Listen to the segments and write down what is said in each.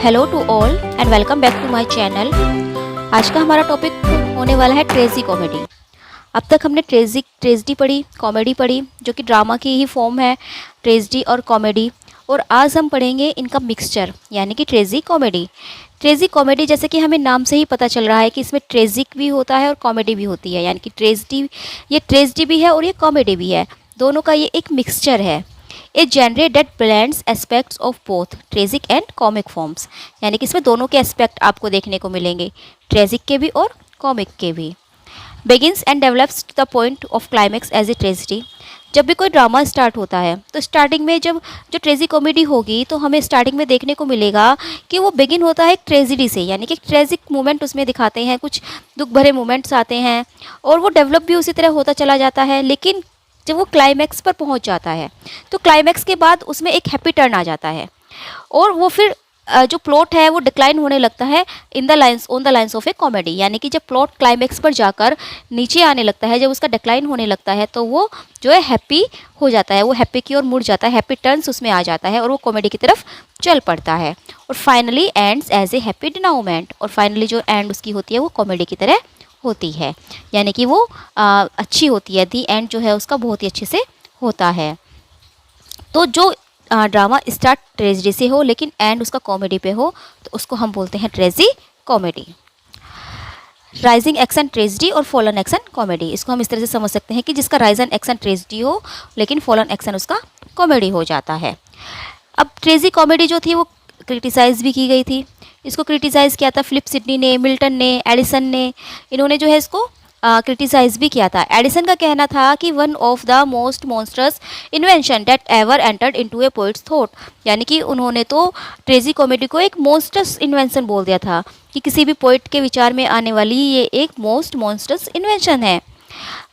Hello to all and welcome back to my channel. आज का हमारा टॉपिक होने वाला है ट्रेजी कॉमेडी। अब तक हमने ट्रेजिडी पढ़ी, कॉमेडी पढ़ी, जो कि ड्रामा की ही फॉर्म है, ट्रेजिडी और कॉमेडी। और आज हम पढ़ेंगे इनका मिक्सचर, यानी कि ट्रेजी कॉमेडी। ट्रेजी कॉमेडी जैसे कि हमें नाम से ही पता चल रहा है कि इसमें ट्रेजिक भी होता है और कॉमेडी भी होती है, यानी कि ट्रेजिडी भी है और ये कॉमेडी भी है, दोनों का ये एक मिक्सचर है। A genre that blends aspects of both tragic and comic forms, यानी कि इसमें दोनों के एस्पेक्ट आपको देखने को मिलेंगे, ट्रेजिक के भी और कॉमिक के भी। Begins and develops the point of climax as a tragedy. जब भी कोई ड्रामा स्टार्ट होता है तो स्टार्टिंग में जब जो ट्रेजी कॉमेडी होगी तो हमें स्टार्टिंग में देखने को मिलेगा कि वो बिगिन होता है एक ट्रेजिडी से, यानी कि एक ट्रेजिक मोमेंट उसमें दिखाते हैं, कुछ दुख भरे मोमेंट्स आते हैं और वो डेवलप भी उसी तरह होता चला जाता है। लेकिन जब वो क्लाइमैक्स पर पहुंच जाता है तो क्लाइमैक्स के बाद उसमें एक हैप्पी टर्न आ जाता है और वो फिर जो प्लॉट है वो डिक्लाइन होने लगता है on the lines of A comedy, यानी कि जब प्लॉट क्लाइमैक्स पर जाकर नीचे आने लगता है, जब उसका डिक्लाइन होने लगता है तो वो जो है हैप्पी हो जाता है, वो हैप्पी की ओर मुड़ जाता है, हैप्पी टर्न्स उसमें आ जाता है और वो कॉमेडी की तरफ चल पड़ता है और finally ends as a happy denouement. और फाइनली जो एंड उसकी होती है वो कॉमेडी की तरह होती है, यानी कि वो अच्छी होती है, दी एंड जो है उसका बहुत ही अच्छे से होता है। तो जो ड्रामा स्टार्ट ट्रेजिडी से हो लेकिन एंड उसका कॉमेडी पे हो तो उसको हम बोलते हैं ट्रेजी कॉमेडी। राइजिंग एक्शन ट्रेजिडी और फॉलन एक्शन कॉमेडी, इसको हम इस तरह से समझ सकते हैं कि जिसका राइजिंग एक्शन ट्रेजिडी हो लेकिन फॉलन एक्शन उसका कॉमेडी हो जाता है। अब ट्रेजी कॉमेडी जो थी वो क्रिटिसाइज़ भी की गई थी। इसको क्रिटिसाइज़ किया था फिलिप सिडनी ने, मिल्टन ने, एडिसन ने, इन्होंने जो है इसको क्रिटिसाइज़ भी किया था। एडिसन का कहना था कि one of the most monsters invention that ever entered into A poets thought, यानी कि उन्होंने तो ट्रेजी कॉमेडी को एक मॉन्स्टर्स इन्वेंशन बोल दिया था कि किसी भी पोइट के विचार में आने वाली ये एक मोस्ट मॉन्स्टर्स इन्वेंशन है।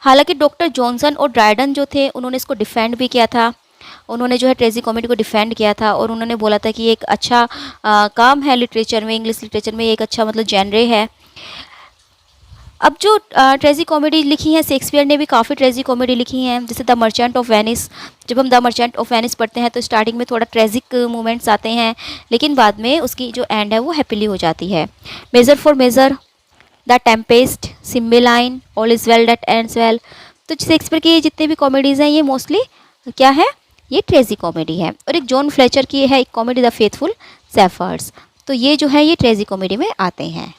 हालांकि डॉक्टर जॉनसन और ड्राइडन जो थे उन्होंने इसको डिफेंड भी किया था, उन्होंने जो है ट्रेजी कॉमेडी को डिफेंड किया था और उन्होंने बोला था कि एक अच्छा काम है लिटरेचर में, इंग्लिश लिटरेचर में एक अच्छा मतलब जेनरे है। अब जो ट्रेजी कॉमेडी लिखी है, शेक्सपियर ने भी काफ़ी ट्रेजी कॉमेडी लिखी हैं, जैसे द मर्चेंट ऑफ वेनिस। जब हम द मर्चेंट ऑफ वेनिस पढ़ते हैं तो स्टार्टिंग में थोड़ा ट्रेजिक मोमेंट्स आते हैं लेकिन बाद में उसकी जो एंड है वो हैप्पीली हो जाती है। Measure for Measure, The Tempest, Cymbeline, All is Well That Ends Well. तो शेक्सपियर की जितने भी कॉमेडीज़ हैं ये मोस्टली क्या है, ये ट्रेजी कॉमेडी है। और एक जॉन फ्लेचर की है एक कॉमेडी द फेथफुल शेफर्ड्स, तो ये जो है ये ट्रेजी कॉमेडी में आते हैं।